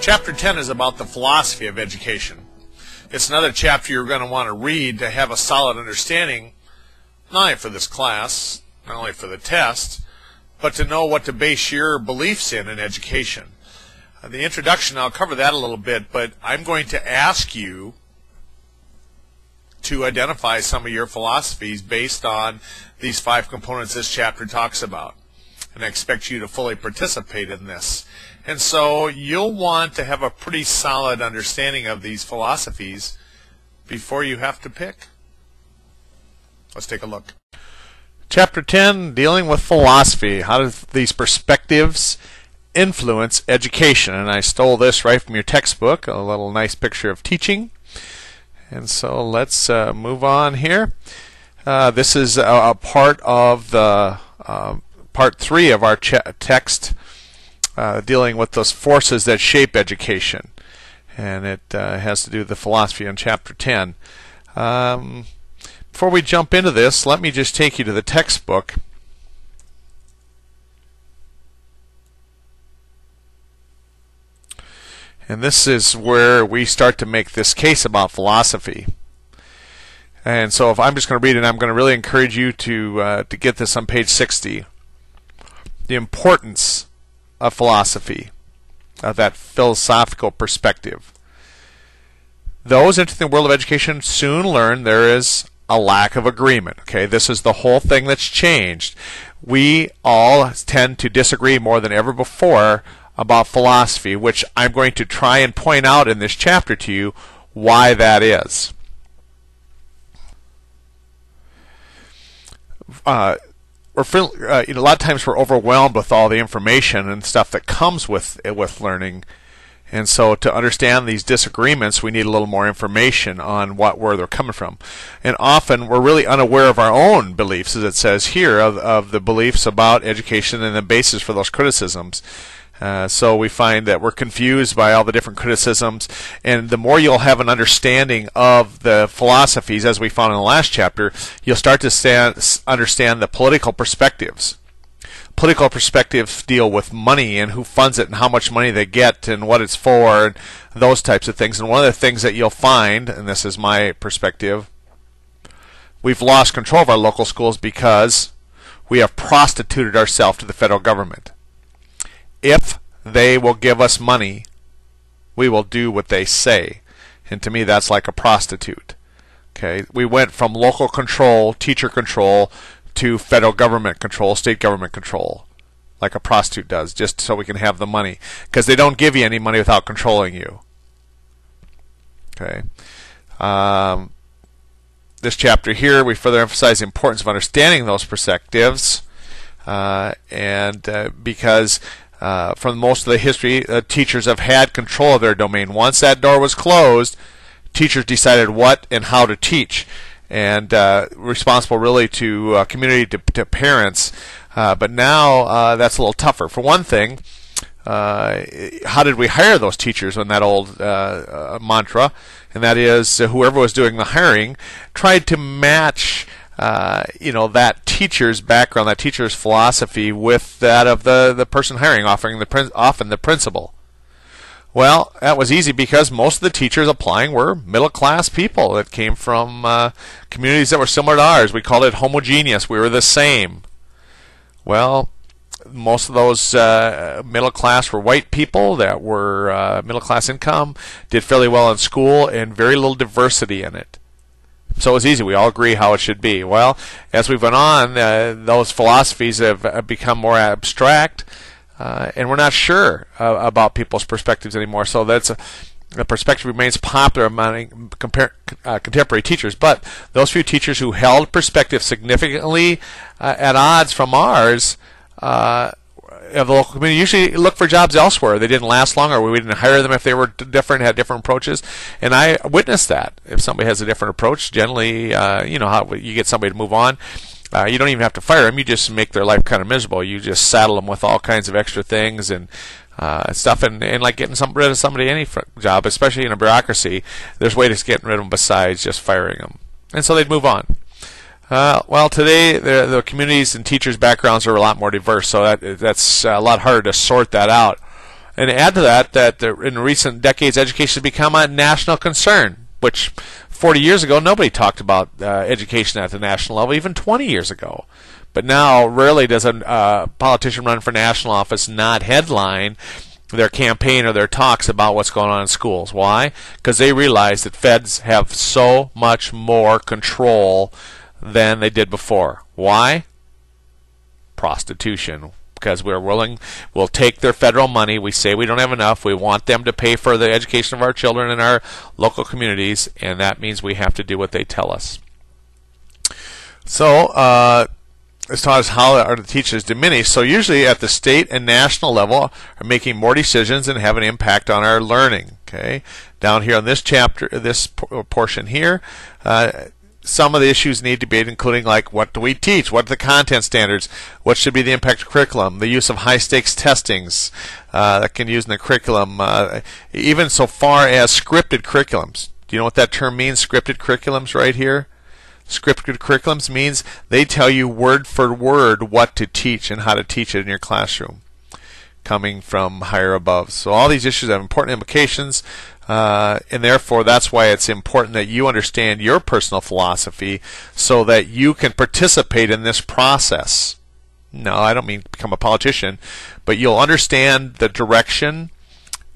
Chapter 10 is about the philosophy of education. It's another chapter you're going to want to read to have a solid understanding, not only for this class, not only for the test, but to know what to base your beliefs in education. The introduction, I'll cover that a little bit, but I'm going to ask you to identify some of your philosophies based on these 5 components this chapter talks about. And I expect you to fully participate in this. And so you'll want to have a pretty solid understanding of these philosophies before you have to pick. Let's take a look. Chapter 10, dealing with philosophy. How do these perspectives influence education? And I stole this right from your textbook, a little nice picture of teaching. And so let's move on here. This is a part of the part 3 of our text, dealing with those forces that shape education, and it has to do with the philosophy in chapter 10. Before we jump into this, let me just take you to the textbook. And this is where we start to make this case about philosophy. And so if I'm just going to read it, I'm going to really encourage you to get this on page 60. The importance of philosophy, of that philosophical perspective. Those entering the world of education soon learn there is a lack of agreement. Okay, this is the whole thing that's changed. We all tend to disagree more than ever before about philosophy, which I'm going to try and point out in this chapter to you why that is. A lot of times we're overwhelmed with all the information and stuff that comes with learning, and so to understand these disagreements we need a little more information on where they're coming from. And often we're really unaware of our own beliefs, as it says here, of the beliefs about education and the basis for those criticisms. So we find that we're confused by all the different criticisms, and the more you'll have an understanding of the philosophies, as we found in the last chapter, you'll start to understand the political perspectives. Political perspectives deal with money and who funds it and how much money they get and what it's for and those types of things. And one of the things that you'll find, and this is my perspective, we've lost control of our local schools because we have prostituted ourselves to the federal government. If they will give us money, we will do what they say. And to me, that's like a prostitute. Okay, we went from local control, teacher control, to federal government control, state government control, like a prostitute does, just so we can have the money. Because they don't give you any money without controlling you. Okay. This chapter here, we further emphasize the importance of understanding those perspectives, because from most of the history, teachers have had control of their domain. Once that door was closed, teachers decided what and how to teach, and responsible really to community, to parents. But now that's a little tougher. For one thing, how did we hire those teachers? In that old mantra, and that is whoever was doing the hiring tried to match that teacher's background, that teacher's philosophy with that of the person hiring, often the principal. Well, that was easy because most of the teachers applying were middle-class people that came from communities that were similar to ours. We called it homogeneous. We were the same. Well, most of those middle class were white people that were middle class income, did fairly well in school, and very little diversity in it. So it was easy. We all agree how it should be. Well, as we've gone on, those philosophies have become more abstract, and we're not sure about people's perspectives anymore. So that's the perspective remains popular among contemporary teachers. But those few teachers who held perspective significantly at odds from ours of the local community usually look for jobs elsewhere. They didn't last long, or we didn't hire them if they were different, had different approaches. And I witnessed that. If somebody has a different approach, generally, how you get somebody to move on. You don't even have to fire them. You just make their life kind of miserable. You just saddle them with all kinds of extra things and stuff. And like getting rid of somebody, any job, especially in a bureaucracy, there's ways to get rid of them besides just firing them. And so they'd move on. Well, today the communities and teachers' backgrounds are a lot more diverse, so that's a lot harder to sort that out. And add to that in recent decades, education has become a national concern, which 40 years ago, nobody talked about education at the national level, even 20 years ago. But now, rarely does a politician run for national office not headline their campaign or their talks about what's going on in schools. Why? Because they realize that feds have so much more control than they did before. Why? Prostitution. Because we'll take their federal money. We say we don't have enough. We want them to pay for the education of our children in our local communities, and that means we have to do what they tell us. So, as far as how are the teachers diminished, so usually at the state and national level are making more decisions and have an impact on our learning. Okay, down here on this chapter, this portion here, some of the issues need to be including like what do we teach, what are the content standards, what should be the impact of curriculum, the use of high stakes testings that can use in the curriculum, even so far as scripted curriculums. Do you know what that term means? Scripted curriculums, right here. Scripted curriculums means they tell you word for word what to teach and how to teach it in your classroom, coming from higher above. So all these issues have important implications, and therefore that's why it's important that you understand your personal philosophy so that you can participate in this process. No, I don't mean become a politician, but you'll understand the direction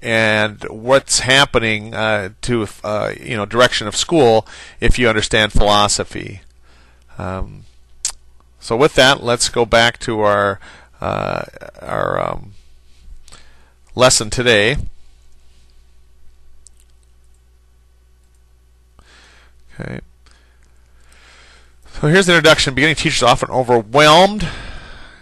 and what's happening to direction of school if you understand philosophy. So with that, let's go back to our lesson today. Okay. So here's the introduction. Beginning teachers are often overwhelmed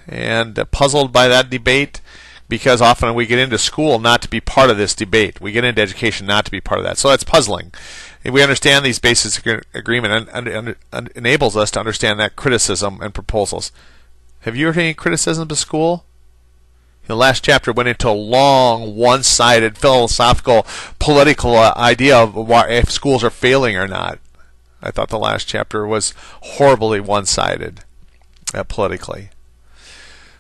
and puzzled by that debate, because often we get into school not to be part of this debate. We get into education not to be part of that. So that's puzzling. If we understand these basic agreement enables us to understand that criticism and proposals. Have you heard any criticism of school? The last chapter went into a long, one-sided, philosophical, political idea of why, if schools are failing or not. I thought the last chapter was horribly one-sided politically.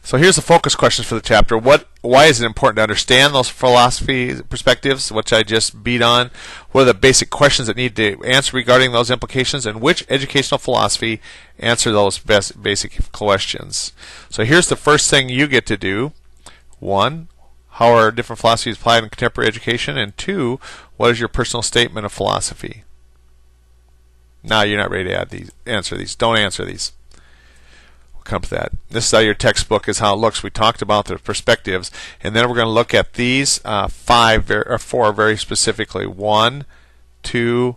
So here's the focus questions for the chapter. Why is it important to understand those philosophy perspectives, which I just beat on? What are the basic questions that need to answer regarding those implications? And which educational philosophy answer those basic questions? So here's the first thing you get to do. 1, how are different philosophies applied in contemporary education? And 2, what is your personal statement of philosophy? Now you're not ready to answer these. Don't answer these. Come to that. This is how your textbook is how it looks. We talked about the perspectives, and then we're going to look at these 4 very specifically. 1, 2,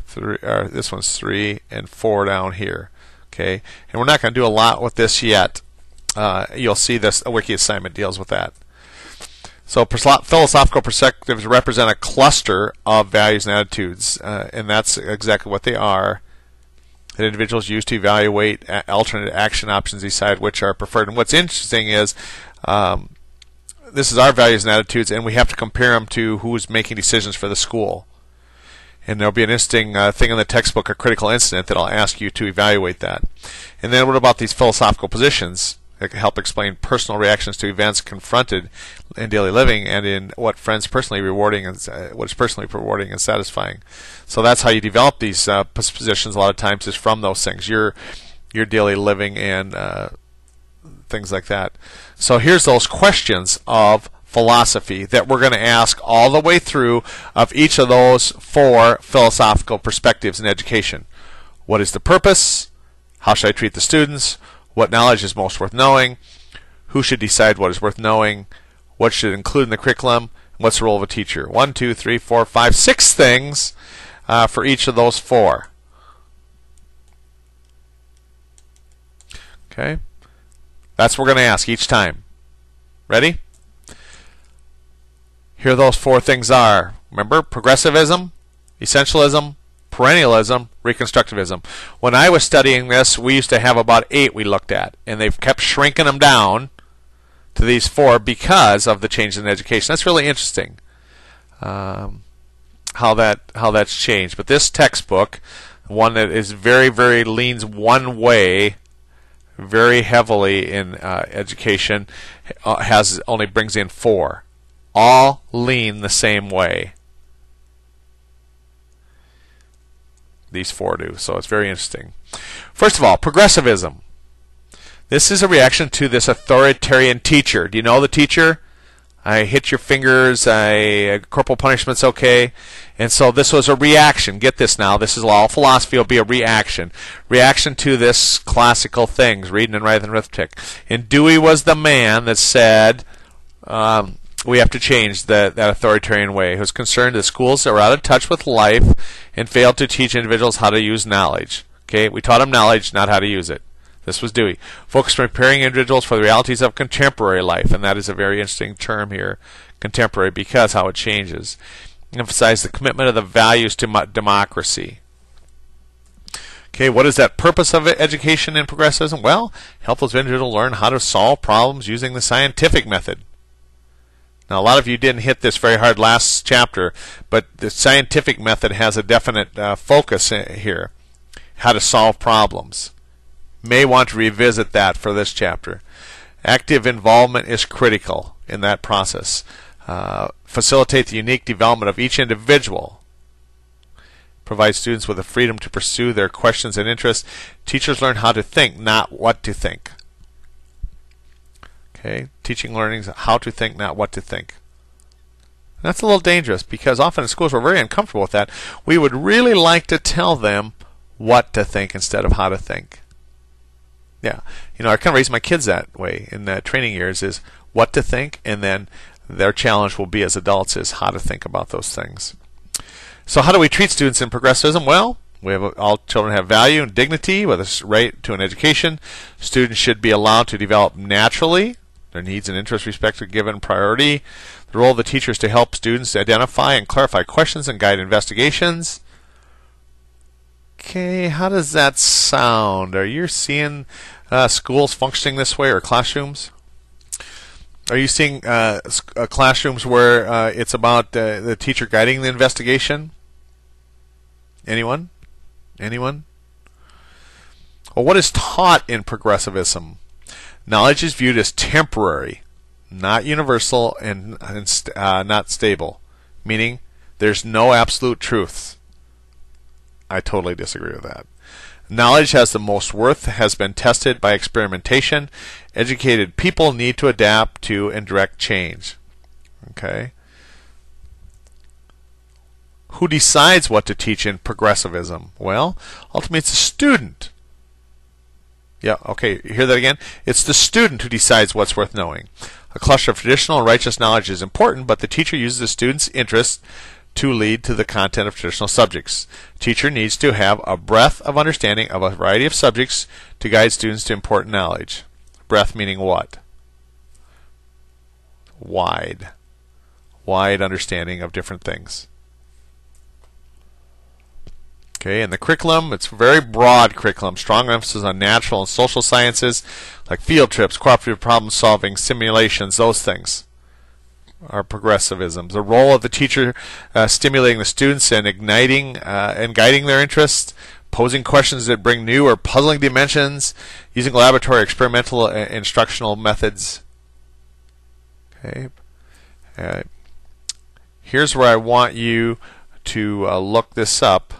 3. This one's 3 and 4 down here. Okay, and we're not going to do a lot with this yet. You'll see this. A wiki assignment deals with that. So philosophical perspectives represent a cluster of values and attitudes, and that's exactly what they are, that individuals use to evaluate alternate action options, decide which are preferred. And what's interesting is this is our values and attitudes, and we have to compare them to who's making decisions for the school. And there'll be an interesting thing in the textbook, a critical incident, that I'll ask you to evaluate that. And then what about these philosophical positions that can help explain personal reactions to events confronted in daily living and in what friends personally rewarding and what is personally rewarding and satisfying. So that's how you develop these positions. A lot of times is from those things, your daily living and things like that. So here's those questions of philosophy that we're going to ask all the way through of each of those 4 philosophical perspectives in education. What is the purpose? How should I treat the students? What knowledge is most worth knowing? Who should decide what is worth knowing? What should include in the curriculum? What's the role of a teacher? 1, 2, 3, 4, 5, 6 things for each of those 4. Okay? That's what we're going to ask each time. Ready? Here those 4 things are. Remember, progressivism, essentialism, perennialism, reconstructivism. When I was studying this, we used to have about 8 we looked at, and they've kept shrinking them down to these 4 because of the changes in education. That's really interesting, how that's changed. But this textbook, one that is very leans one way, very heavily in education, only brings in 4. all lean the same way. These four do, so it's very interesting. First of all, progressivism. This is a reaction to this authoritarian teacher. Do you know the teacher? I hit your fingers, corporal punishment's okay. And so this was a reaction. Get this now. This is all philosophy will be a reaction. Reaction to this classical things, reading and writing arithmetic. And Dewey was the man that said, we have to change that authoritarian way. He was concerned that schools are out of touch with life and failed to teach individuals how to use knowledge. Okay, we taught them knowledge, not how to use it. This was Dewey. Focused on preparing individuals for the realities of contemporary life, and that is a very interesting term here, contemporary, because how it changes. Emphasize the commitment of the values to democracy. Okay, what is that purpose of education in progressivism? Well, help those individuals learn how to solve problems using the scientific method. Now, a lot of you didn't hit this very hard last chapter, but the scientific method has a definite focus here. How to solve problems. May want to revisit that for this chapter. Active involvement is critical in that process. Facilitate the unique development of each individual. Provide students with the freedom to pursue their questions and interests. Teachers learn how to think, not what to think. Okay, teaching learning is how to think, not what to think. And that's a little dangerous because often in schools we're very uncomfortable with that. We would really like to tell them what to think instead of how to think. Yeah, I kind of raise my kids that way in the training years, is what to think, and then their challenge will be as adults is how to think about those things. So how do we treat students in progressivism? Well, all children have value and dignity with a right to an education. Students should be allowed to develop naturally. Their needs and interests respect are given priority. The role of the teacher is to help students identify and clarify questions and guide investigations. Okay, how does that sound? Are you seeing schools functioning this way, or classrooms? Are you seeing classrooms where it's about the teacher guiding the investigation? Anyone? Anyone? Well, what is taught in progressivism? Knowledge is viewed as temporary, not universal, and not stable, meaning there's no absolute truth. I totally disagree with that. Knowledge has the most worth, has been tested by experimentation. Educated people need to adapt to and direct change. Okay. Who decides what to teach in progressivism? Well, ultimately it's the student. Yeah, okay, you hear that again? It's the student who decides what's worth knowing. A cluster of traditional and righteous knowledge is important, but the teacher uses the student's interests to lead to the content of traditional subjects. Teacher needs to have a breadth of understanding of a variety of subjects to guide students to important knowledge. Breadth meaning what? Wide. Wide understanding of different things. Okay, and the curriculum, it's a very broad curriculum. Strong emphasis on natural and social sciences like field trips, cooperative problem solving, simulations, those things are progressivism. The role of the teacher stimulating the students and igniting and guiding their interests, posing questions that bring new or puzzling dimensions, using laboratory experimental instructional methods. Okay. Here's where I want you to look this up.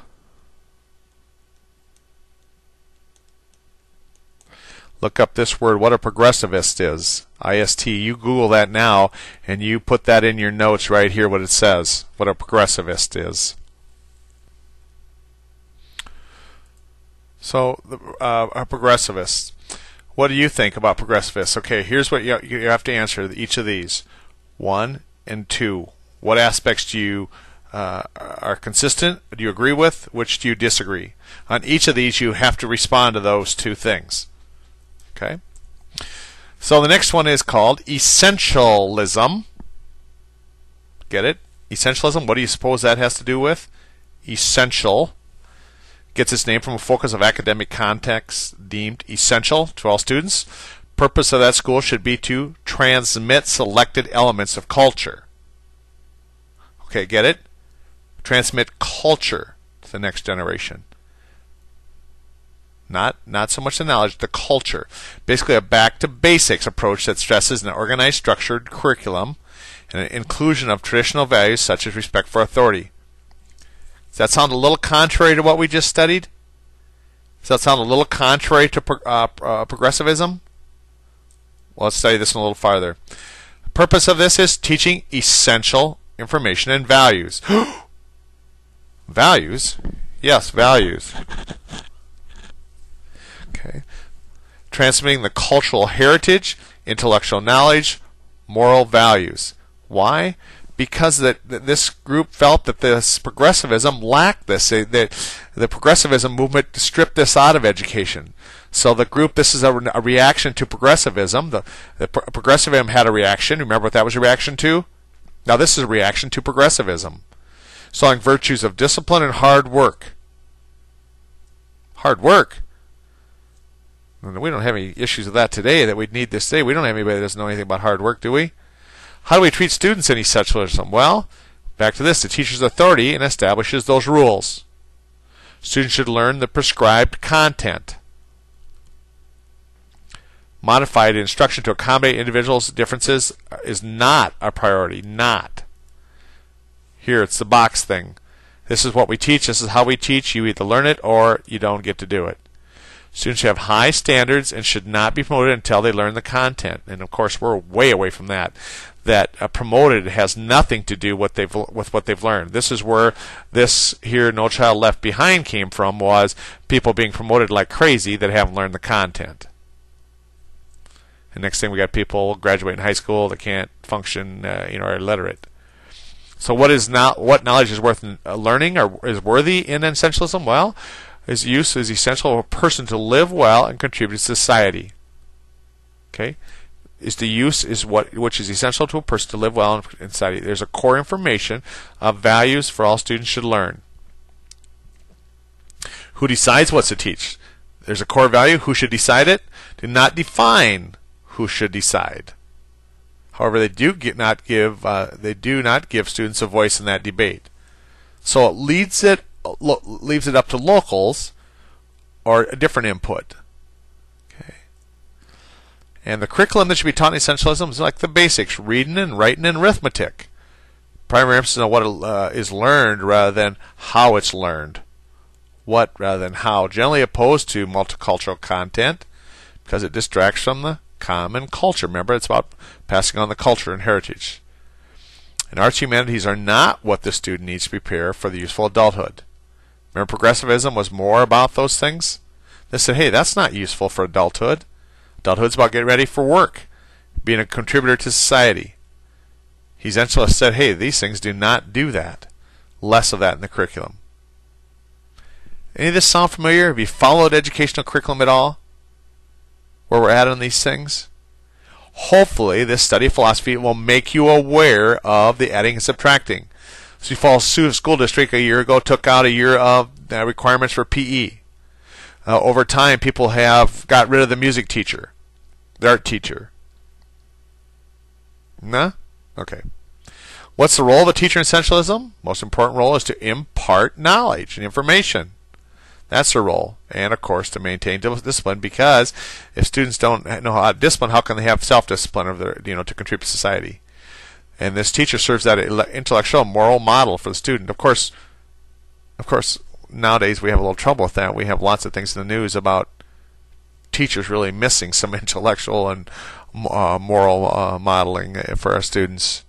Look up this word, what a progressivist is. IST. You Google that now, and you put that in your notes right here, what it says, what a progressivist is. So, a progressivist. What do you think about progressivists? Okay, here's what you have to answer each of these. 1 and 2. What aspects do you are consistent? Do you agree with? Which do you disagree? On each of these, you have to respond to those two things. Okay. So the next one is called essentialism. Get it? Essentialism. What do you suppose that has to do with? Essential. Gets its name from a focus of academic context deemed essential to all students. Purpose of that school should be to transmit selected elements of culture. Okay, get it? Transmit culture to the next generation. Not so much the knowledge, the culture. Basically a back to basics approach that stresses an organized, structured curriculum and an inclusion of traditional values such as respect for authority. Does that sound a little contrary to what we just studied? Does that sound a little contrary to progressivism? Well, let's study this a little farther. The purpose of this is teaching essential information and values. Values? Yes, values. Okay. Transmitting the cultural heritage, intellectual knowledge, moral values. Why? Because this group felt that this progressivism lacked this. The progressivism movement stripped this out of education. So the group, this is a reaction to progressivism. The progressivism had a reaction. Remember what that was a reaction to? Now this is a reaction to progressivism. Sawing virtues of discipline and hard work. Hard work? We don't have any issues with that today that we'd need this day. We don't have anybody that doesn't know anything about hard work, do we? How do we treat students in essentialism? Well, back to this. The teacher's authority and establishes those rules. Students should learn the prescribed content. Modified instruction to accommodate individuals' differences is not a priority. Not. Here, it's the box thing. This is what we teach. This is how we teach. You either learn it or you don't get to do it. Students should have high standards and should not be promoted until they learn the content. And of course, we're way away from that. That promoted has nothing to do with what they've learned. This is where this here, No Child Left Behind, came from, was people being promoted like crazy that haven't learned the content. And next thing, we got people graduating high school that can't function, are illiterate. So what knowledge is worth learning or is worthy in essentialism? Well, its use is essential for a person to live well and contribute to society. Okay, which is essential to a person to live well in society. There's a core information of values for all students should learn. Who decides what to teach? There's a core value. Who should decide it? Do not define who should decide. However, they do not give students a voice in that debate. So it leaves it up to locals or a different input. Okay. And the curriculum that should be taught in essentialism is like the basics: reading and writing and arithmetic. Primary emphasis on what is learned rather than how it's learned. What rather than how. Generally opposed to multicultural content because it distracts from the common culture. Remember, it's about passing on the culture and heritage. And arts humanities are not what the student needs to prepare for the useful adulthood. Remember, progressivism was more about those things? They said, hey, that's not useful for adulthood. Adulthood's about getting ready for work, being a contributor to society. Essentialists said, hey, these things do not do that. Less of that in the curriculum. Any of this sound familiar? Have you followed educational curriculum at all? Where we're at on these things? Hopefully, this study of philosophy will make you aware of the adding and subtracting. So, Falls School District a year ago took out a year of requirements for PE. Over time, people have got rid of the music teacher, the art teacher. No? Okay. What's the role of a teacher in essentialism? Most important role is to impart knowledge and information. That's their role. And, of course, to maintain discipline, because if students don't know how to discipline, how can they have self-discipline of their, to contribute to society? And this teacher serves that intellectual moral model for the student. Of course, nowadays we have a little trouble with that. We have lots of things in the news about teachers really missing some intellectual and moral modeling for our students.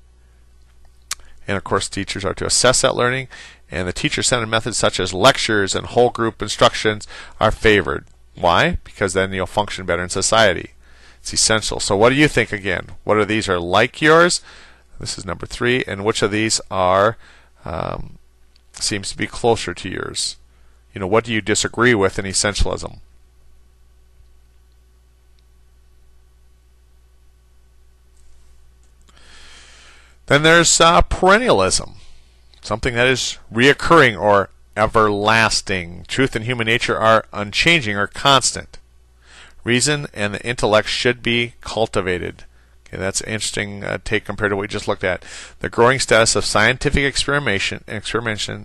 And, of course, teachers are to assess that learning. And the teacher-centered methods such as lectures and whole group instructions are favored. Why? Because then you'll function better in society. It's essential. So what do you think again? What of these are like yours? This is number 3. And which of these are seems to be closer to yours? What do you disagree with in essentialism? Then there's perennialism. Something that is reoccurring or everlasting. Truth and human nature are unchanging or constant. Reason and the intellect should be cultivated. Okay, that's an interesting take compared to what we just looked at. The growing status of scientific experimentation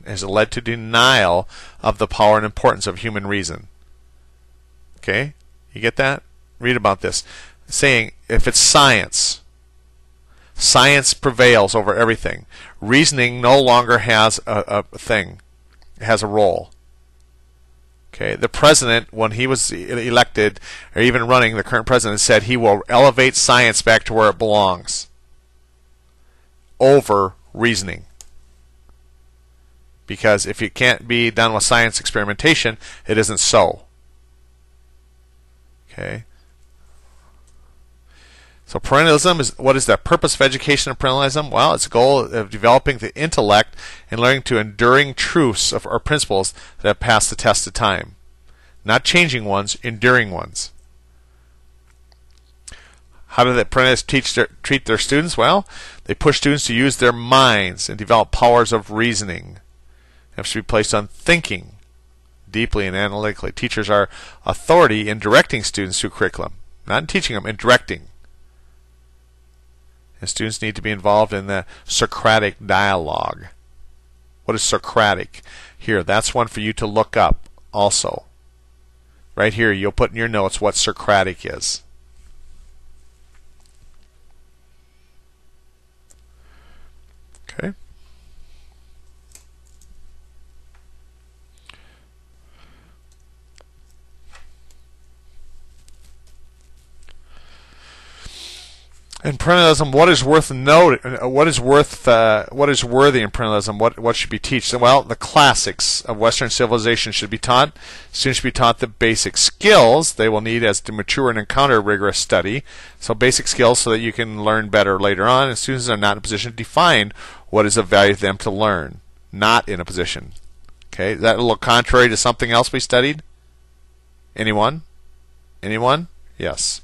has led to denial of the power and importance of human reason. Okay? You get that? Read about this. Saying if it's science, Science prevails over everything. Reasoning no longer has a thing. It has a role. Okay, the president, when he was elected, or even running, the current president said he will elevate science back to where it belongs over reasoning. Because if it can't be done with science experimentation, it isn't so. Okay. So perennialism is, what is the purpose of education of perennialism? Well, it's a goal of developing the intellect and learning to enduring truths or principles that have passed the test of time. Not changing ones, enduring ones. How do the perennialists treat their students? Well, they push students to use their minds and develop powers of reasoning. It has to be placed on thinking deeply and analytically. Teachers are authority in directing students through curriculum, not in teaching them, in directing. And students need to be involved in the Socratic dialogue. What is Socratic? Here, that's one for you to look up also. Right here, you'll put in your notes what Socratic is. Okay. In perennialism, what is worth what is worthy in perennialism? What should be taught? Well, the classics of Western civilization should be taught. Students should be taught the basic skills they will need as to mature and encounter rigorous study. So basic skills so that you can learn better later on. And students are not in a position to define what is of value to them to learn. Not in a position. Okay, is that a little contrary to something else we studied? Anyone? Anyone? Yes.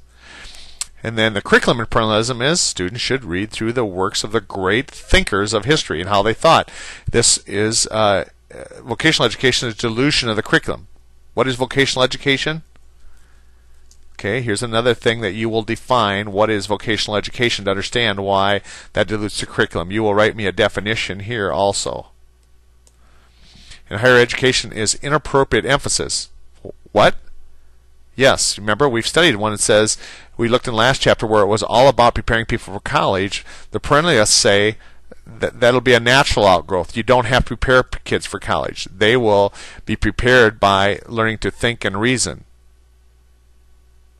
And then the curriculum in perennialism is students should read through the works of the great thinkers of history and how they thought. This is vocational education is dilution of the curriculum. What is vocational education? Okay, here's another thing that you will define what is vocational education to understand why that dilutes the curriculum. You will write me a definition here also. And higher education is inappropriate emphasis. What? Yes, remember we've studied one that says, we looked in the last chapter where it was all about preparing people for college. The perennialists say that that'll be a natural outgrowth. You don't have to prepare kids for college. They will be prepared by learning to think and reason.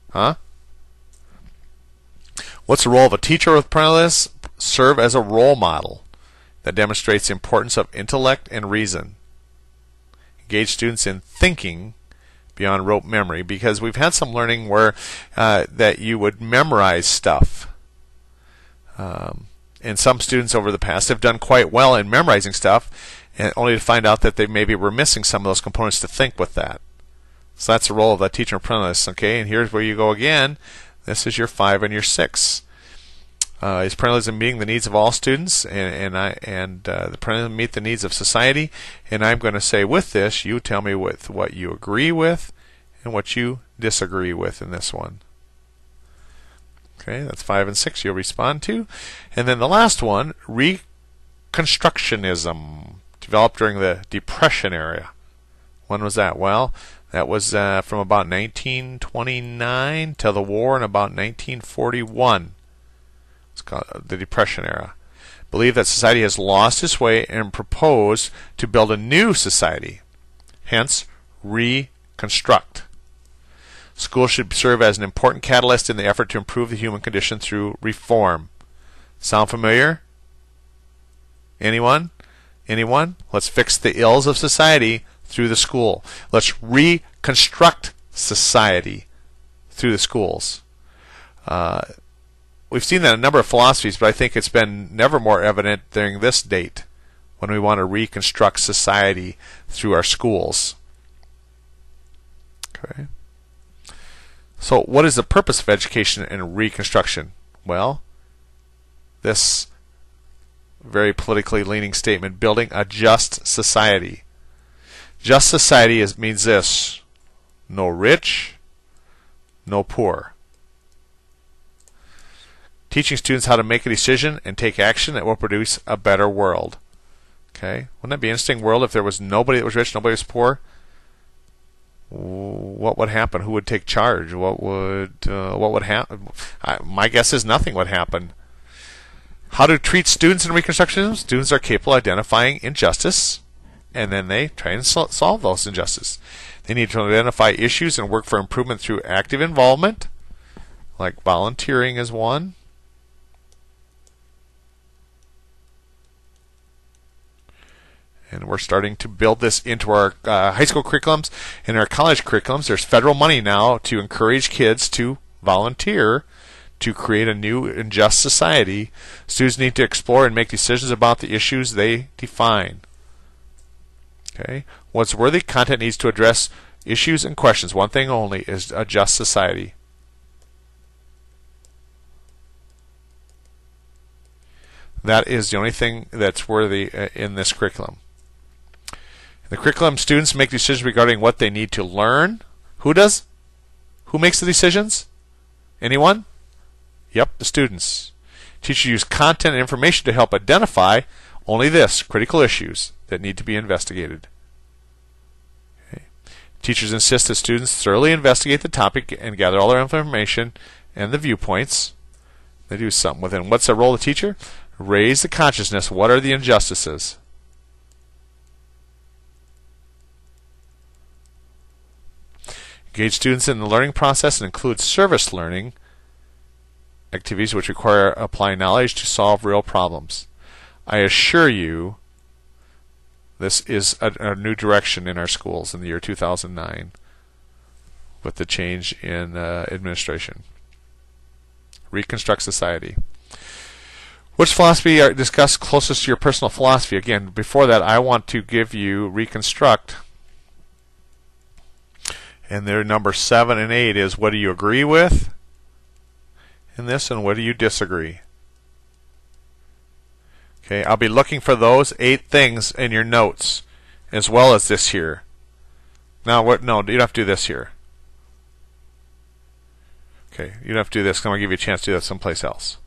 Huh? What's the role of a teacher with perennialists? Serve as a role model that demonstrates the importance of intellect and reason. Engage students in thinking beyond rote memory, because we've had some learning where that you would memorize stuff. And some students over the past have done quite well in memorizing stuff, and only to find out that they maybe were missing some of those components to think with that. So that's the role of the teacher and apprentice. Okay, and here's where you go again. This is your 5 and your 6. Is perennialism meeting the needs of all students, and the perennialism meet the needs of society? And I'm going to say with this, you tell me with what you agree with and what you disagree with in this one. Okay, that's 5 and 6 you'll respond to. And then the last one, Reconstructionism, developed during the Depression era. When was that? Well, that was from about 1929 till the war in about 1941. It's called the Depression era. Believe that society has lost its way and propose to build a new society. Hence, reconstruct. Schools should serve as an important catalyst in the effort to improve the human condition through reform. Sound familiar? Anyone? Anyone? Let's fix the ills of society through the school. Let's reconstruct society through the schools. We've seen that in a number of philosophies, but I think it's been never more evident during this date when we want to reconstruct society through our schools. Okay. So what is the purpose of education and reconstruction? Well, this very politically leaning statement, building a just society. Just society means this: no rich, no poor. Teaching students how to make a decision and take action that will produce a better world. Okay, wouldn't that be an interesting world if there was nobody that was rich, nobody was poor? What would happen? Who would take charge? What would happen? My guess is nothing would happen. How to treat students in Reconstructionism? Students are capable of identifying injustice, and then they try and solve those injustices. They need to identify issues and work for improvement through active involvement, like volunteering is one. And we're starting to build this into our high school curriculums and our college curriculums. There's federal money now to encourage kids to volunteer to create a new and just society. Students need to explore and make decisions about the issues they define. Okay, what's worthy content needs to address issues and questions. One thing only is a just society. That is the only thing that's worthy in this curriculum. In the curriculum, students make decisions regarding what they need to learn. Who does? Who makes the decisions? Anyone? Yep, the students. Teachers use content and information to help identify only this, critical issues that need to be investigated. Okay. Teachers insist that students thoroughly investigate the topic and gather all their information and the viewpoints. They do something with it. What's the role of the teacher? Raise the consciousness. What are the injustices? Engage students in the learning process and include service learning activities which require applying knowledge to solve real problems. I assure you this is a new direction in our schools in the year 2009 with the change in administration. Reconstruct society. Which philosophy are discussed closest to your personal philosophy? Again, before that, I want to give you Reconstruct. And their number 7 and 8 is what do you agree with in this and what do you disagree? Okay, I'll be looking for those 8 things in your notes as well as this here. Now, what? No, you don't have to do this here. Okay, you don't have to do this. I'm going to give you a chance to do that someplace else.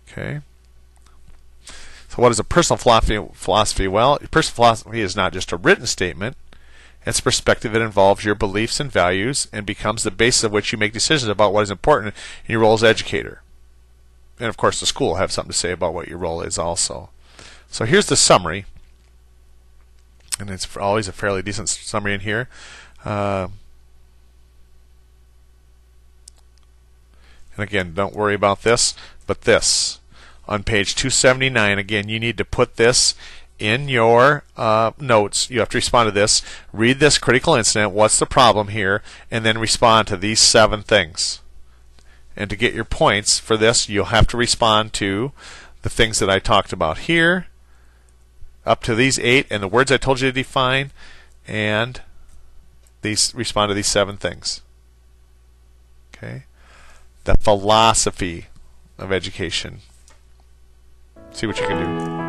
Okay. So what is a personal philosophy? Well, personal philosophy is not just a written statement. It's a perspective that involves your beliefs and values and becomes the basis of which you make decisions about what is important in your role as educator. And of course the school will have something to say about what your role is also. So here's the summary. And it's always a fairly decent summary in here. And again, don't worry about this, but this. On page 279, again, you need to put this in your notes. You have to respond to this. Read this critical incident. What's the problem here? And then respond to these 7 things. And to get your points for this, you'll have to respond to the things that I talked about here, up to these 8, and the words I told you to define, and respond to these 7 things. Okay? The philosophy of education. See what you can do.